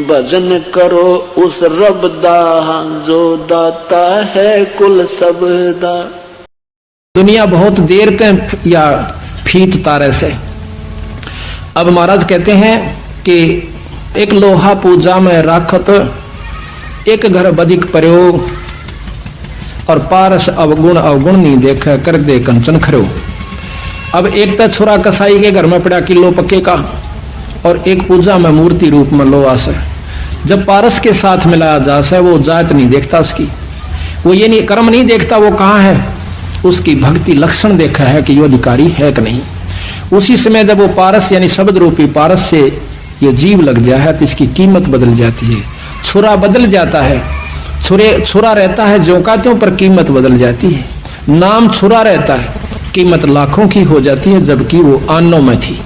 भजन करो उस रब दा जो दाता है कुल सब दा। दुनिया बहुत देर तक या फीत तारे से। अब महाराज कहते हैं कि एक लोहा पूजा में राखत, एक घर बधिक प्रयोग, और पारस अवगुण अवगुण नहीं देख कर दे कंचन खरो। अब एक तो छोरा कसाई के घर में पड़ा किलो पक्के का, और एक पूजा में मूर्ति रूप में लोहा से। जब पारस के साथ मिलाया जाए वो जात नहीं देखता उसकी, वो ये नहीं कर्म नहीं देखता वो कहाँ है, उसकी भक्ति लक्षण देखा है कि ये अधिकारी है कि नहीं। उसी समय जब वो पारस यानी शब्द रूपी पारस से ये जीव लग जाए है तो इसकी कीमत बदल जाती है, छुरा बदल जाता है। छुरा रहता है ज्यों का त्यों, पर कीमत बदल जाती है। नाम छुरा रहता है, कीमत लाखों की हो जाती है, जबकि वो आनों में थी।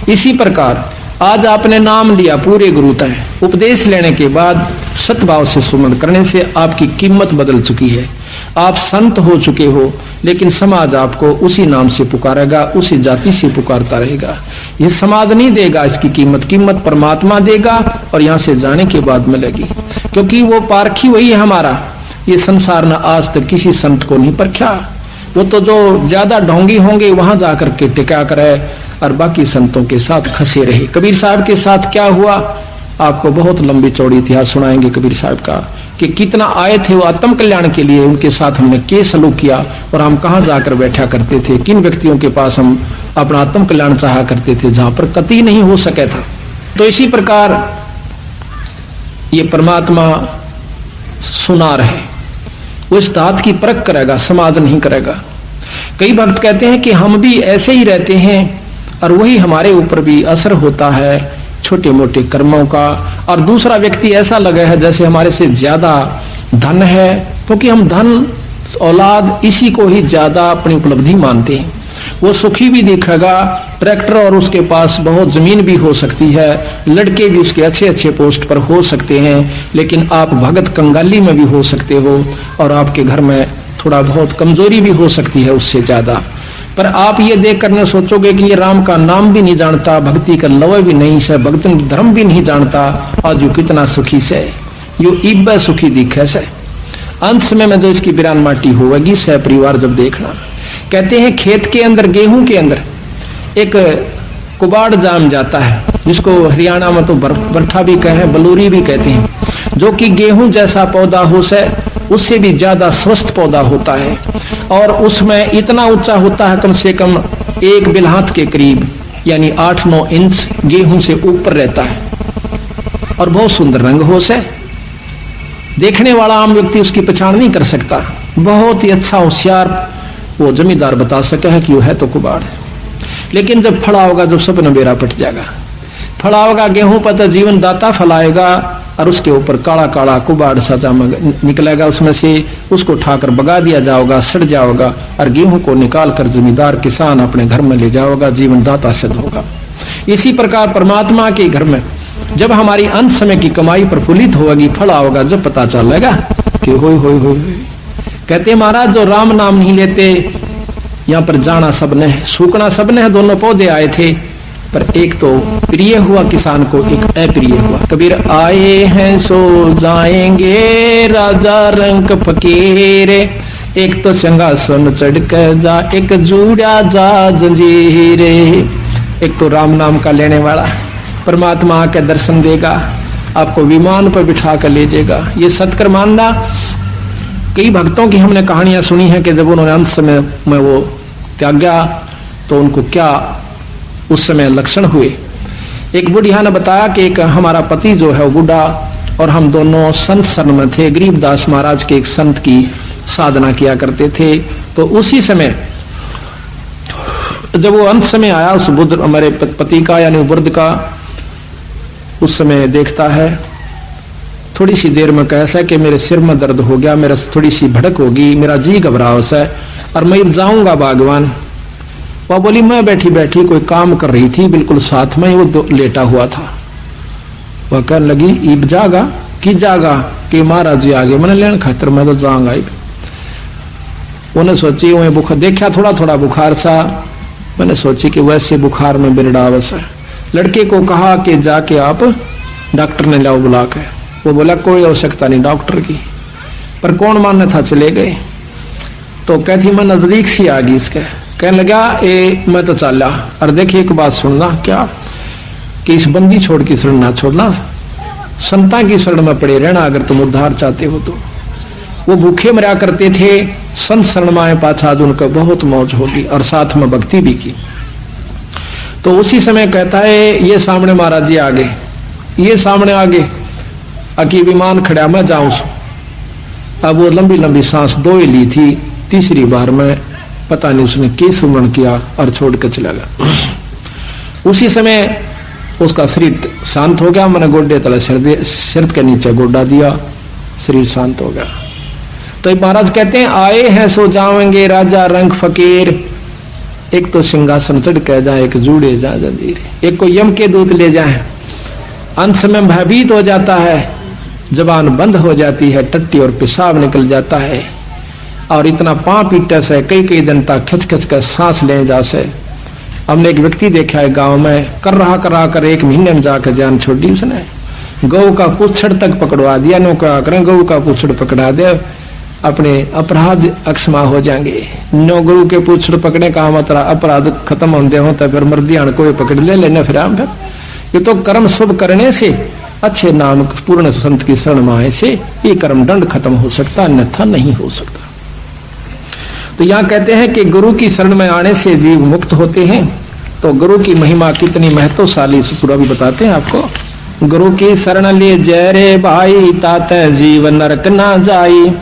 इसी प्रकार आज आपने नाम लिया पूरे गुरु तय, उपदेश लेने के बाद सतभाव से सुमन करने से आपकी कीमत बदल चुकी है। आप संत हो चुके हो, लेकिन समाज आपको उसी नाम से पुकारेगा, उसी जाति से पुकारता रहेगा। यह समाज नहीं देगा इसकी कीमत परमात्मा देगा, और यहाँ से जाने के बाद मिलेगी, क्योंकि वो पारखी वही है हमारा। ये संसार ने आज तक किसी संत को नहीं परखा। वो तो जो ज्यादा ढोंगी होंगे वहां जाकर के टिका करे, और बाकी संतों के साथ खसे रहे। कबीर साहब के साथ क्या हुआ, आपको बहुत लंबी चौड़ी इतिहास सुनाएंगे कबीर साहब का, कि कितना आए थे वो आत्म कल्याण के लिए, उनके साथ हमने क्या सलूक किया, और हम कहाँ जाकर बैठा करते थे, किन व्यक्तियों के पास हम अपना आत्म कल्याण चाहा करते थे, जहां पर कति नहीं हो सके था। तो इसी प्रकार ये परमात्मा सुनार है, वो इस दात की परख करेगा, समाज नहीं करेगा। कई भक्त कहते हैं कि हम भी ऐसे ही रहते हैं, और वही हमारे ऊपर भी असर होता है छोटे मोटे कर्मों का। और दूसरा व्यक्ति ऐसा लगा है जैसे हमारे से ज्यादा धन है, क्योंकि हम धन औलाद इसी को ही ज्यादा अपनी उपलब्धि मानते हैं। वो सुखी भी दिखेगा, ट्रैक्टर और उसके पास बहुत जमीन भी हो सकती है, लड़के भी उसके अच्छे अच्छे पोस्ट पर हो सकते हैं, लेकिन आप भगत कंगाली में भी हो सकते हो, और आपके घर में थोड़ा बहुत कमजोरी भी हो सकती है उससे ज्यादा। पर आप ये देख करने सोचोगे कि ये राम का नाम भी नहीं जानता, भक्ति का लव भी नहीं से, भक्त धर्म भी नहीं जानता, आज यू कितना सुखी से, यू इब्बे सुखी दिखे से। अंत समय में जो इसकी बिरान माटी होगी सह परिवार जब देखना। कहते हैं खेत के अंदर, गेहूं के अंदर एक कुबाड़ जाम जाता है, जिसको हरियाणा में तो बरठा भी कहे, बलूरी भी कहते हैं, जो कि गेहूं जैसा पौधा हो से उससे भी ज्यादा स्वस्थ पौधा होता है, और उसमें इतना ऊंचा होता है, कम से कम 1 बिलहात के करीब, यानी 8-9 इंच गेहूं से ऊपर रहता है, और बहुत सुंदर रंग हो से। देखने वाला आम व्यक्ति उसकी पहचान नहीं कर सकता। बहुत ही अच्छा होशियार वो जमींदार बता सके है कि वो है तो कुबाड़। लेकिन जब फड़ा होगा, जब सपना बेरा पट जाएगा, फड़ा होगा गेहूं पर तो जीवन दाता फलाएगा, और उसके ऊपर काला काला कुबाड़ सा निकलेगा, उसमें से उसको उठाकर बगा दिया जाएगा, सड़ जाएगा, और गेहूं को निकाल कर जमींदार किसान अपने घर में ले जाएगा, जीवन दाता सिद्ध होगा। इसी प्रकार परमात्मा के घर में जब हमारी अंत समय की कमाई प्रफुल्लित होगी, फला होगा, जब पता चलेगा कि होय होय होय। कहते महाराज जो राम नाम नहीं लेते, यहाँ पर जाना सबने है, सूखना सबने है, दोनों पौधे आए थे, पर एक तो प्रिय हुआ किसान को, एक अप्रिय हुआ। कबीर आए हैं सो जाएंगे राजा रंग फकीरे, एक तो सिंहासन चढ़ कर जा, एक जुड़ा जा जंजीरे। एक तो राम नाम का लेने वाला परमात्मा आके दर्शन देगा, आपको विमान पर बिठा कर ले जाएगा, ये सत्कर मानना। कई भक्तों की हमने कहानियां सुनी है कि जब उन्होंने अंत समय में वो त्यागा तो उनको क्या उस समय लक्षण हुए। एक बुढ़िया ने बताया कि एक हमारा पति जो है वो बूढ़ा, और हम दोनों संत शरण में थे, गरीबदास महाराज के एक संत की साधना किया करते थे। तो उसी समय जब वो अंत समय आया उस बुद्ध हमारे पति का यानी बुद्ध का, उस समय देखता है थोड़ी सी देर में कैसा कि मेरे सिर में दर्द हो गया, मेरा थोड़ी सी भड़क होगी, मेरा जी घबराव से, और मैं जाऊंगा बागवान। वह बोली मैं बैठी बैठी कोई काम कर रही थी, बिल्कुल साथ में ही वो लेटा हुआ था। वह कहने लगी ईब जागा कि जागा कि महाराज जी आगे, मैंने लेने खातर मैं तो जाऊंगा। उन्हें सोची वह बुखार देखा, थोड़ा थोड़ा बुखार सा, मैंने सोची कि वैसे बुखार में बिरडावस है। लड़के को कहा कि जाके आप डॉक्टर ने लाओ बुला के। वो बोला कोई आवश्यकता नहीं डॉक्टर की, पर कौन मानने था, चले गए। तो कहती मैं नजदीक सी आ गई इसके, कहने लगा ए मैं तो चला, और देखिए एक बात सुनना, क्या कि इस बंदी छोड़ की शरण ना छोड़ना, संता की शरण में पड़े रहना अगर तुम उद्धार चाहते हो तो। वो भूखे मरा करते थे, संत शरण में आए पाछा उनको बहुत मौज होगी और साथ में भक्ति भी की। तो उसी समय कहता है ये सामने महाराज जी आ गए, ये सामने आ गए, अकी विमान खड़ा मैं जाऊं। अब वो लंबी लंबी सांस दो ही ली थी, तीसरी बार में पता नहीं उसने क्या सुमरण किया और छोड़ कर चला गया। उसी समय उसका शरीर शांत हो गया, मैंने गोड्डे तले सिर के नीचे गोड्डा दिया, शरीर शांत हो गया। तो महाराज कहते हैं आए हैं सो जाएंगे राजा रंग फकीर, एक तो सिंहासन चढ़ के जाए, एक जूड़े जा जंजीर, एक को यम के दूत ले जाए। अंत में भयभीत हो जाता है, जबान बंद हो जाती है, टट्टी और पेशाब निकल जाता है, और इतना पां पीटे से कई कई दिन तक खच खच कर सांस ले जा से। हमने एक व्यक्ति देखा है गांव में, कर रहा कर 1 महीने में जाकर जान छोड़ दी उसने। गौ का पुछड़ तक पकड़वा दिया, नो क्या करें, गौ का पुछड़ पकड़ा दे, अपने अपराध अक्षमा हो जाएंगे। नो गुरु के पुछड़ पकड़े का मतलब अपराध खत्म होते हो, तो फिर मर्दियान कोई पकड़ ले लेना फिर हम। ये तो कर्म शुभ करने से, अच्छे नाम पूर्ण संत की शरण में आए से ये कर्म दंड खत्म हो सकता, अन्यथा नहीं हो सकता। तो यहाँ कहते हैं कि गुरु की शरण में आने से जीव मुक्त होते हैं। तो गुरु की महिमा कितनी महत्वशाली पूरा भी बताते हैं आपको। गुरु की शरण ले जय रे भाई, ताते जीव नरक ना जाई।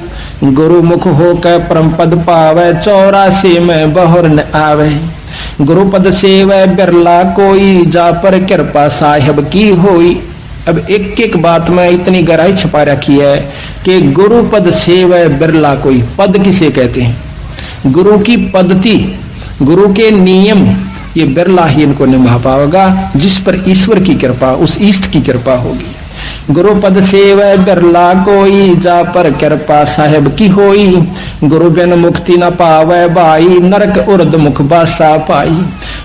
गुरु मुख हो के परम पद पावे, 84 में बहुर न आवे। गुरु पद सेवै बिरला कोई, जा पर कृपा साहिब की होई। अब एक एक बात में इतनी गहराई छपा रखी है कि गुरु पद सेवै बिरला कोई। पद किसे कहते हैं? गुरु की पद्धति, गुरु के नियम, ये बिरला ही इनको निभा पाएगा जिस पर ईश्वर की कृपा, उस इष्ट की कृपा होगी। गुरु पद सेवै बिरला कोई, जा पर कृपा साहेब की होई। गुरु बिन मुक्ति न पावै भाई, नरक उर्द मुख बासा पाई।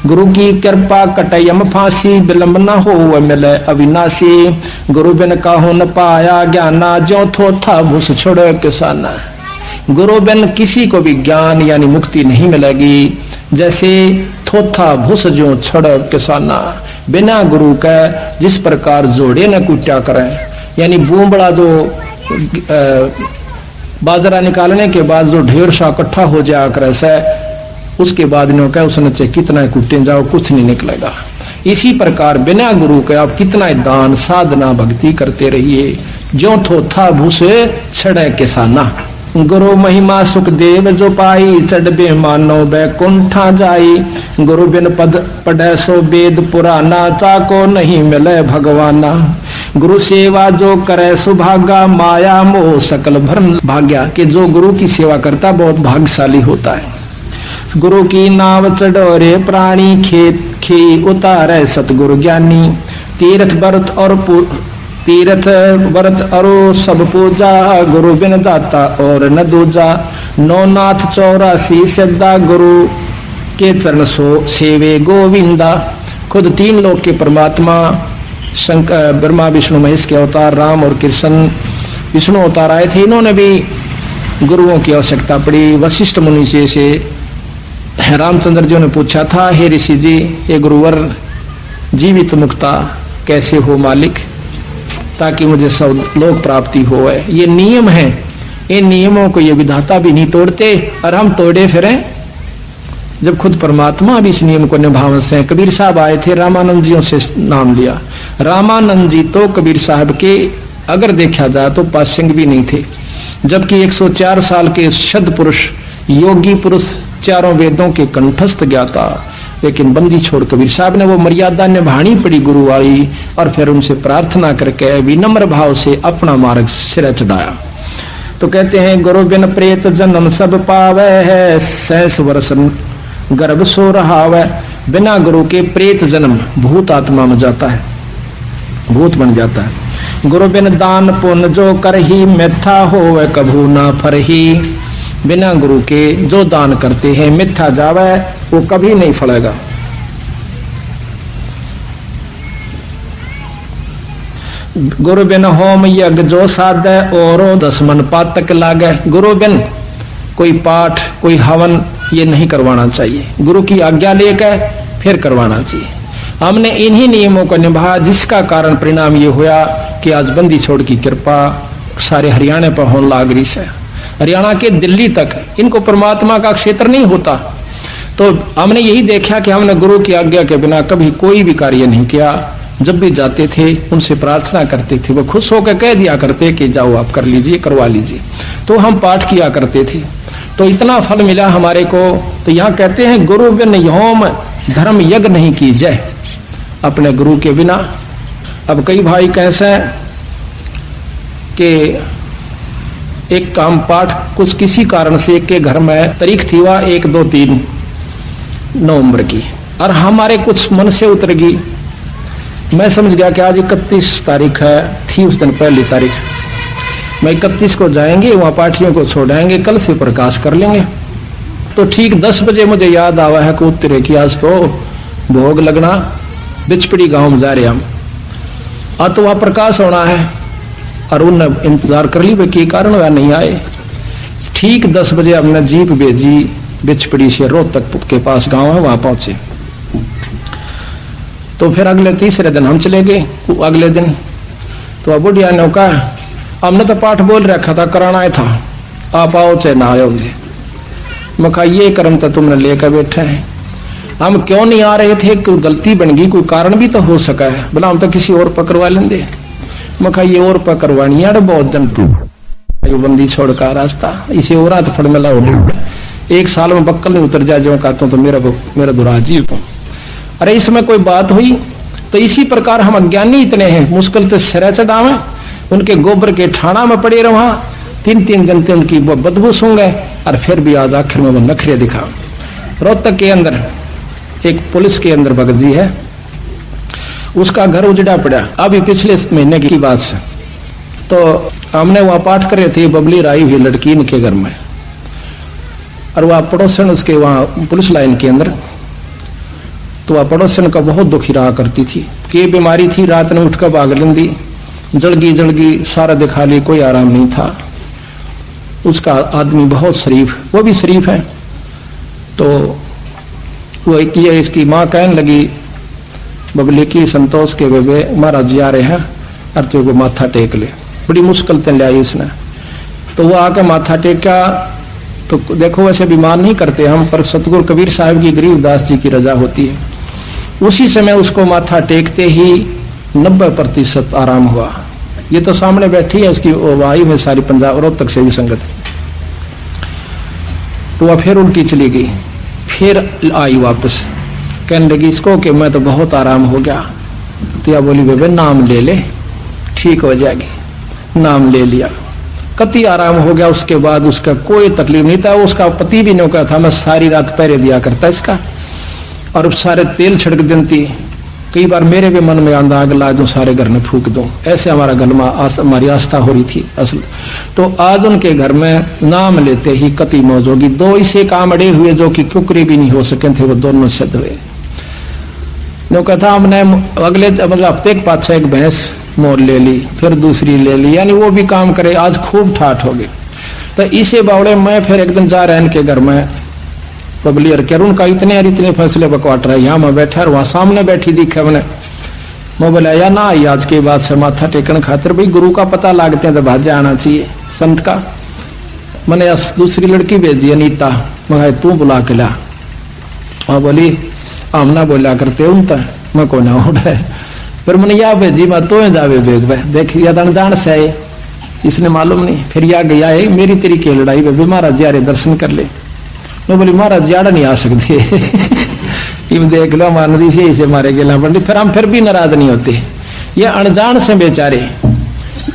गुरु की कृपा कटयम फांसी, विलंब न हो मिले अविनाशी। गुरु बिन काहू न पाया ज्ञाना, ज्यों थो था भूस छोड़ किसाना। गुरु बिन किसी को भी ज्ञान यानी मुक्ति नहीं मिलेगी, जैसे थोथा भूस जो छड़ किसाना। बिना गुरु का जिस प्रकार जोड़े न कुट्या करें, यानी बूंबड़ा जो बाजरा निकालने के बाद जो ढेर सा इकट्ठा हो जाया करे से, उसके बाद नो कह उसने चाहे कितना कुटे जाओ कुछ नहीं निकलेगा। इसी प्रकार बिना गुरु के आप कितना दान साधना भक्ति करते रहिए, जो थोथा भूस छड़े किसाना। गुरु महिमा सुखदेव जो पाई, चढ़बे मानो बैकुंठा जाई। गुरु बिन पद पढ़े सो वेद पुराना, चाको नहीं मिले भगवाना। गुरु सेवा जो करे सुभागा, माया मोह सकल भरम भाग्या। कि जो गुरु की सेवा करता बहुत भाग्यशाली होता है। गुरु की नाव चढ़ोरे प्राणी, खेत खे उतारे सतगुरु ज्ञानी। तीर्थ व्रत और तीर्थ व्रत अरो सब पूजा, गुरु बिन दाता और न दूजा। नौनाथ 84 श्रद्धा, गुरु के चरण सो सेवे गोविंदा। खुद 3 लोक के परमात्मा शंकर, ब्रह्मा विष्णु महेश के अवतार राम और कृष्ण विष्णु अवतार आए थे। इन्होंने भी गुरुओं की आवश्यकता पड़ी। वशिष्ठ मुनि से रामचंद्र जी ने पूछा था, हे ऋषि जी, ये गुरुवर जीवित मुक्ता कैसे हो मालिक, ताकि मुझे सब लोक प्राप्ति हो। ये नियम है, इन नियमों को ये विधाता भी नहीं तोड़ते और हम तोड़े फिरें, जब खुद परमात्मा भी इस नियम को निभावन से। कबीर साहब आए थे, रामानंद जियों से नाम लिया। रामानंद जी तो कबीर साहब के अगर देखा जाए तो पासंग भी नहीं थे, जबकि 104 साल के शद पुरुष, योगी पुरुष, 4 वेदों के कंठस्थ ज्ञाता, लेकिन बंदी छोड़ कबीर साहब ने वो मर्यादा निभानी पड़ी गुरु वाली, और फिर उनसे प्रार्थना करके विनम्र भाव से अपना मार्ग सिर चढ़ाया। तो कहते हैं गुरु बिन प्रेत जन्म सब पावे है, 6 वर्ष गर्भ सो रहावे। बिना गुरु के प्रेत जन्म भूत आत्मा में जाता है, भूत बन जाता है। गुरु बिन दान पुण्य जो करही, मिथ्या होवे कभू ना फरही। बिना गुरु के जो दान करते हैं मिथ्या जावे, वो कभी नहीं फलेगा। गुरु बिन होम यज्ञ जो साधे और 10 मन पातक लागे। गुरु बिन कोई पाठ कोई हवन ये नहीं करवाना चाहिए, गुरु की आज्ञा लेकर फिर करवाना चाहिए। हमने इन्हीं नियमों को निभाया, जिसका कारण परिणाम ये हुआ कि आज बंदी छोड़ की कृपा सारे हरियाणा पर होने लग रही है। हरियाणा के दिल्ली तक इनको परमात्मा का क्षेत्र नहीं होता। तो हमने यही देखा कि हमने गुरु की आज्ञा के बिना कभी कोई भी कार्य नहीं किया। जब भी जाते थे उनसे प्रार्थना करते थे, वो खुश होकर कह दिया करते कि जाओ आप कर लीजिए, करवा लीजिए। तो हम पाठ किया करते थे, तो इतना फल मिला हमारे को। तो यहाँ कहते हैं गुरु बिन होम धर्म यज्ञ नहीं की जय, अपने गुरु के बिना। अब कई भाई कैसे कि एक काम पाठ कुछ किसी कारण से एक के घर में तारीख थी वह 1, 2, 3 नवंबर की, और हमारे कुछ मन से उतर गई। मैं समझ गया कि आज 31 तारीख है, थी उस दिन पहली तारीख। मैं 31 को जाएंगे वहां पाठियों को छोड़ाएंगे, कल से प्रकाश कर लेंगे। तो ठीक 10 बजे मुझे याद आवा है कि उतरे की आज तो भोग लगना, बिचपड़ी गांव में जा रहे हम, आज तो वहां प्रकाश होना है। और उनने इंतजार कर ली वे के कारण वह नहीं आए। ठीक 10 बजे हमने जीप भेजी बिचपड़ी से रोहतक के पास गांव है, वहां पहुंचे। तो फिर अगले तीसरे दिन हम चले गए। अगले दिन तो बुढ़िया ने कहा हमने तो पाठ बोल रखा था, कराना ही था, आप आओ चाहे ना आओ। मैं कहा ये कर्म तो तुमने लेकर बैठे हैं, हम क्यों नहीं आ रहे थे? कोई गलती बन गई, कोई कारण भी तो हो सका है, बोला हम तो किसी और पकड़वा लेंगे। मैं कहा ये और पकड़वानी है बहुत दिन तू बंदी छोड़ का रास्ता, इसे और रात फड़ मिला हो 1 साल में बक्कल नहीं उतर जाए जो कहता हूँ तो मेरा दुराजी हो। अरे इसमें कोई बात हुई? तो इसी प्रकार हम अज्ञानी इतने हैं, मुश्किल तो सिरा चढ़ावे, उनके गोबर के ठाणा में पड़े रहा, 3-3 दिन उनकी वो बदबू सूंघ गए, और फिर भी आज आखिर में वो नखरे दिखा। रोहतक के अंदर एक पुलिस के अंदर भगत जी है, उसका घर उजड़ा पड़ा अभी पिछले महीने की बात से। तो हमने वहां पाठ कर रहे थे, बबली राई हुई लड़की इनके घर में, और वह पड़ोसन उसके वहां पुलिस लाइन के अंदर। तो वह पड़ोसन का बहुत दुखी रहा करती थी कि बीमारी थी, रात में उठकर भाग लेंदी, जलगी सारा दिखा ली, कोई आराम नहीं था। उसका आदमी बहुत शरीफ, वो भी शरीफ है। तो वो ये इसकी माँ कहने लगी बबली की संतोष के बेबे महाराज जी आ रहे हैं, और तो वो माथा टेक ले। बड़ी मुश्किल से ले आई उसने। तो वो आके माथा टेका। तो देखो वैसे बीमार नहीं करते हम, पर सतगुरु कबीर साहब की गरीबदास जी की रजा होती है। उसी समय उसको माथा टेकते ही 90% आराम हुआ। ये तो सामने बैठी है, इसकी वायु है सारी पंजाब रोहतक से भी संगत। तो वह फिर उल्टी चली गई, फिर आई वापस, कहने लगी इसको कि मैं तो बहुत आराम हो गया। तो या बोली बेबे नाम ले ले, ठीक हो जाएगी। नाम ले लिया, कति आराम हो गया। उसके बाद उसका कोई तकलीफ नहीं था। उसका पति भी नहीं कहा था, मैं सारी रात पहरे दिया करता इसका, और सारे तेल छिड़क देती। कई बार मेरे भी मन में आंदा आग ला दूं, सारे घर में फूक दूं, ऐसे हमारा घर में हमारी आस्था हो रही थी असल। तो आज उनके घर में नाम लेते ही कति मौज होगी। 2 इसे काम अड़े हुए जो कि कुकरे भी नहीं हो सके थे, वो दोनों सिद्ध हुए। नो कहता हमने अगले मतलब हफ्ते के पास एक भैंस मोल ले ली, फिर दूसरी ले ली, यानी वो भी काम करे। आज खूब ठाठ हो गई। तो इसे बावड़े मैं फिर एक दिन जा रहा इनके घर में बबली और क्या उनका इतने फैसले बकवाट रहा। यहाँ मैं बैठा और वहां सामने बैठी दिखे मैंने। मैं बोला या ना आई आज के बाद से माथा टेकन खातिर, भाई गुरु का पता लागते हैं तो भाज्य आना चाहिए संत का। मैंने दूसरी लड़की भेजी अनीता, मैं तू बुला के ला। और बोली हम ना बोला करते उन तक मैं को ना उड़ा। फिर मैंने या भेजी मैं तो जावे बेग देख या दान से इसने मालूम नहीं। फिर या गया है मेरी तेरी की लड़ाई में महाराज यारे दर्शन कर ले। मैं बोली महाराज ज्यादा नहीं आ सकते देख लो मानदी से इसे मारे गेला पंडित। फिर हम फिर भी नाराज नहीं होते। ये अनजान से बेचारे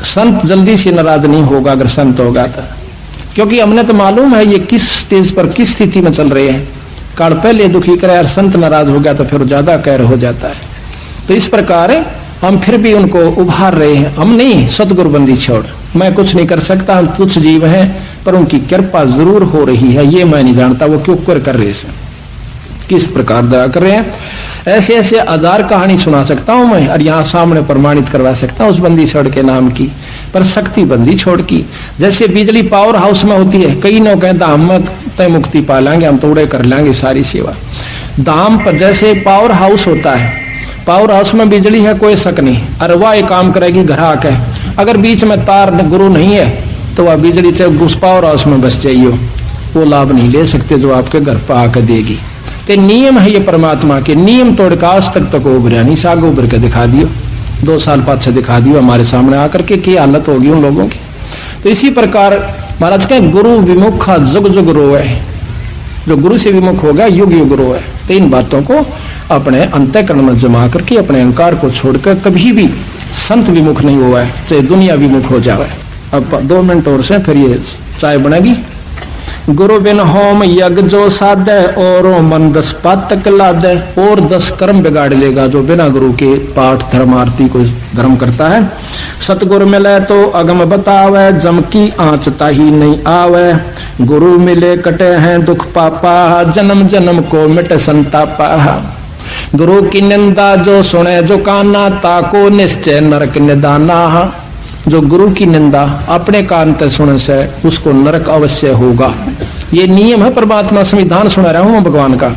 संत जल्दी से नाराज नहीं होगा अगर संत होगा तो, क्योंकि हमने तो मालूम है ये किस स्टेज पर किस स्थिति में चल रहे हैं। काल पहले दुखी करे और संत नाराज हो गया तो फिर ज्यादा कहर हो जाता है। तो इस प्रकार हम फिर भी उनको उभार रहे हैं। हम नहीं सतगुरु बंदी छोड़, मैं कुछ नहीं कर सकता, हम तुच्छ जीव हैं, पर उनकी कृपा जरूर हो रही है। ये मैं नहीं जानता वो क्यों कर रहे हैं। किस प्रकार दया कर रहे हैं। ऐसे ऐसे हजार कहानी सुना सकता हूं मैं और यहाँ सामने प्रमाणित करवा सकता हूं उस बंदी छोड़ के नाम की, पर शक्ति बंदी छोड़ की। जैसे बिजली पावर हाउस में होती है, कई लोग कहता हम तय मुक्ति पा लेंगे, हम तोड़े कर लेंगे सारी सेवा। धाम पर जैसे पावर हाउस होता है, पावर हाउस में बिजली है कोई शक नहीं, अरे वह एक काम करेगी घर आके। अगर बीच में तार गुरु नहीं है तो वह बिजली चाहे उस पावर हाउस में बस जाइयो, वो लाभ नहीं ले सकते जो आपके घर पर आकर देगी। तो नियम है ये परमात्मा के, नियम तोड़ का आज तक उभरा नहीं, साग उभर के दिखा दियो, 2 साल पाछे दिखा दियो हमारे सामने आकर के क्या हालत होगी उन लोगों की। तो इसी प्रकार महाराज के गुरु विमुखा जुग जुग रोए, जो गुरु से विमुख होगा युग युग रोए। तो इन बातों को अपने अंतःकरण में जमा करके अपने अहंकार को छोड़कर कभी भी संत विमुख नहीं हुआ है, चाहे दुनिया विमुख हो जाए। अब 2 मिनट और से फिर ये चाय बनेगी। गुरु बिन होम यज्ञ जो साधे और मन 10 पातक लादे, और 10 कर्म बिगाड़ लेगा जो बिना गुरु के पाठ धर्म आरती को धर्म करता है। सतगुरु मिले तो अगम बतावे, जम की आँच ताही नहीं आवे। गुरु मिले कटे हैं दुख पापा, जन्म जन्म को मिटे संतापा। गुरु की निंदा जो सुने जो काना, ताको निश्चय नरक निदाना। जो गुरु की निंदा अपने कान तक सुनने से उसको नरक अवश्य होगा। ये नियम है, परमात्मा संविधान सुना रहा हूं भगवान का।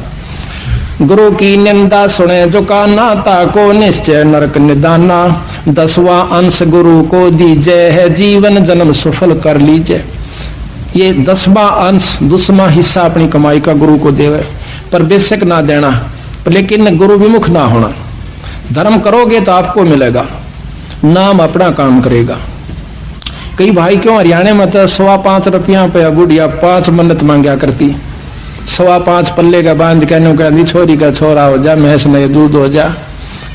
गुरु की निंदा सुने जो काना, ताको निश्चय नरक निदाना। 10वां अंश गुरु को दीजे है, जीवन जन्म सफल कर लीजिए। ये 10वां अंश 10वां हिस्सा अपनी कमाई का गुरु को देवे, पर बेशक ना देना, लेकिन गुरु विमुख ना होना। धर्म करोगे तो आपको मिलेगा, नाम अपना काम करेगा। कई भाई क्यों हरियाणा में तो 5.25 रुपया पे गुड़िया 5 मन्नत मांगा करती, 5.25 पल्ले का बांध कहने कहती छोरी का छोरा हो जा, भैंस नहीं दूध हो जा,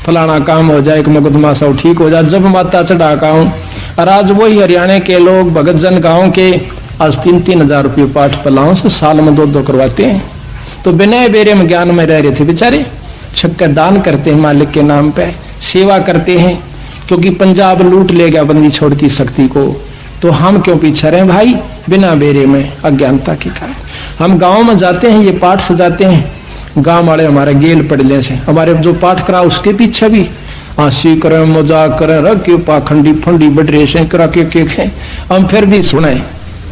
फलाना काम हो जाए, एक मुकदमा सब ठीक हो जा, जब माता चढ़ा गाँव। और आज वही हरियाणा के लोग भगत जन गाँव के आज 3-3 हजार रुपये पाठ पलाओं से साल में 2-2 करवाते हैं। तो बिना बेरे में ज्ञान में रह रहे थे बेचारे, छक्का दान करते हैं मालिक के नाम पे, सेवा करते हैं, क्योंकि पंजाब लूट ले गया बंदी छोड़ की शक्ति को। तो हम क्यों पीछे रहे भाई, बिना बेरे में अज्ञानता के कारण। हम गांव में जाते हैं, ये पाठ सजाते हैं, गांव वाले हमारे गेल पड़ले से हमारे जो पाठ करा उसके पीछे भी हंसी करें मजाक करें, रख पाखंडी फंडी बडरे से करा के हम फिर भी सुने,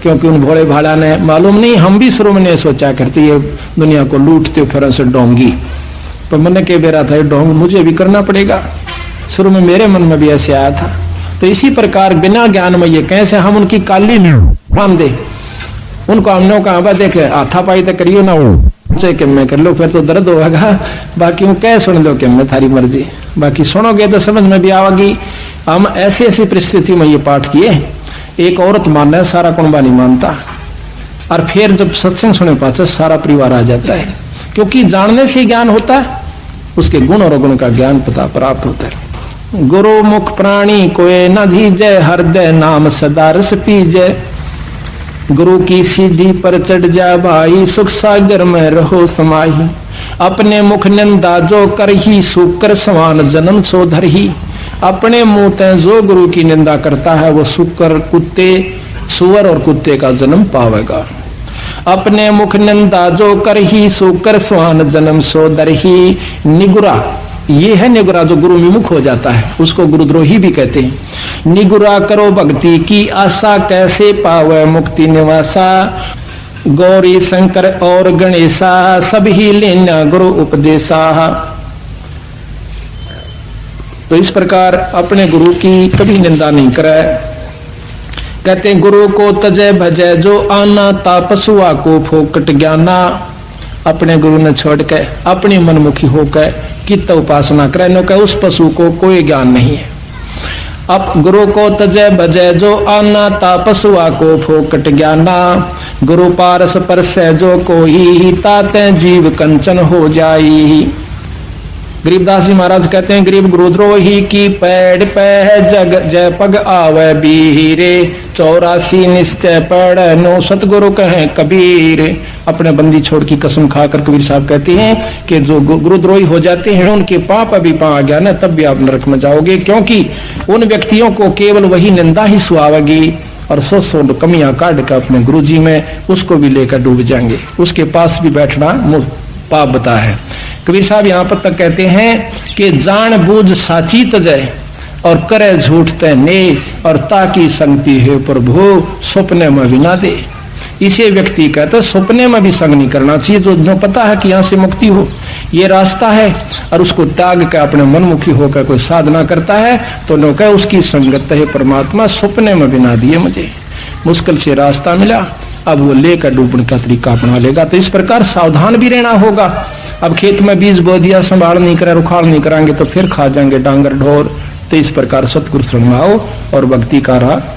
क्योंकि उन भोले भाला ने मालूम नहीं, हम भी शुरू में सोचा करती है दुनिया को लूटते फिर से डोंगी, पर मन के बेरा था डोंग मुझे भी करना पड़ेगा। शुरू में मेरे मन में भी ऐसे आया था। तो इसी प्रकार बिना ज्ञान में ये कैसे हम उनकी काली मान दे, उनको हमने कहा देखे हाथापाई तो करियो ना, वो कि मैं कर लो फिर तो दर्द होगा, बाकी वो कह सुन लो कि मैं थारी मर्जी, बाकी सुनोगे तो समझ में भी आवेगी। हम ऐसी ऐसी परिस्थिति में ये पाठ किए, एक औरत मानना है सारा कुंबा नहीं मानता, और फिर जब सत्संग सुने पाचे सारा परिवार आ जाता है, क्योंकि जानने से ज्ञान होता है, उसके गुण और गुण का ज्ञान पता प्राप्त होता है। गुरु मुख प्राणी कोई न दीजे, हृदय नाम सदा रस पीजे। गुरु की सीढ़ी पर चढ़ जा भाई, सुख सागर में रहो समाही। अपने मुख निंदा जो कर ही, सुकर समान जन्म सो धर ही। अपने मुंह ते जो गुरु की निंदा करता है वो सुकर कुत्ते सुअर और कुत्ते का जन्म पावेगा। अपने मुख निंदा जो कर ही, सुकर समान जन्म सो धर ही। निगुरा, ये है निगुरा जो गुरु विमुख हो जाता है, उसको गुरुद्रोही भी कहते हैं। निगुरा करो भक्ति की आशा, कैसे पावे मुक्ति निवासा। गौरी शंकर और गणेशा, सब ही लेना गुरु उपदेशा। तो इस प्रकार अपने गुरु की कभी निंदा नहीं करे। कहते गुरु को तजय भजय जो आना, तापसुआ को फोकट ज्ञाना। अपने गुरु ने छोड़ के अपनी मनमुखी होकर कित उपासना करे, नो उस पशु को कोई ज्ञान नहीं है। अब गुरु को तजय भजय जो आना, तापसुआ को फोकट ज्ञाना। गुरु पारस परस जो कोई, ताते जीव कंचन हो जाई। गरीबदास जी महाराज कहते हैं गरीब गुरुद्रोही की पैड़ पे जग जय पग आवे बीरे। 84 निश्चय पड़ नो सतगुरु कहें कबीर। अपने बंदी छोड़ की कसम खाकर कबीर साहब कहते हैं कि जो गुरुद्रोही हो जाते हैं उनके पाप अभी पा गया ना, तब भी आप नरक में जाओगे, क्योंकि उन व्यक्तियों को केवल वही निंदा ही सुहावेगी और 100 कमियां काट कर अपने गुरु जी में उसको भी लेकर डूब जाएंगे। उसके पास भी बैठना पाप बता है। कबीर साहब यहाँ पर तक कहते हैं कि जान बूझ साची तजय और करे झूठ तय ने और ताकि संगति है प्रभु सपने में भी ना दे। इसे व्यक्ति कहते सपने में भी संग नहीं करना चाहिए, जो पता है कि यहाँ से मुक्ति हो ये रास्ता है और उसको त्याग कर अपने मनमुखी होकर कोई साधना करता है तो नो कह उसकी संगत है परमात्मा सपने में भी ना दिए मुझे। मुश्किल से रास्ता मिला, अब वो लेकर डूबने का तरीका अपना लेगा। तो इस प्रकार सावधान भी रहना होगा। अब खेत में बीज बो दिया, संभाल नहीं करा, रुखाड़ नहीं कराएंगे तो फिर खा जाएंगे डांगर ढोर। तो इस प्रकार सतगुरु शरण में आओ और भक्ति का राह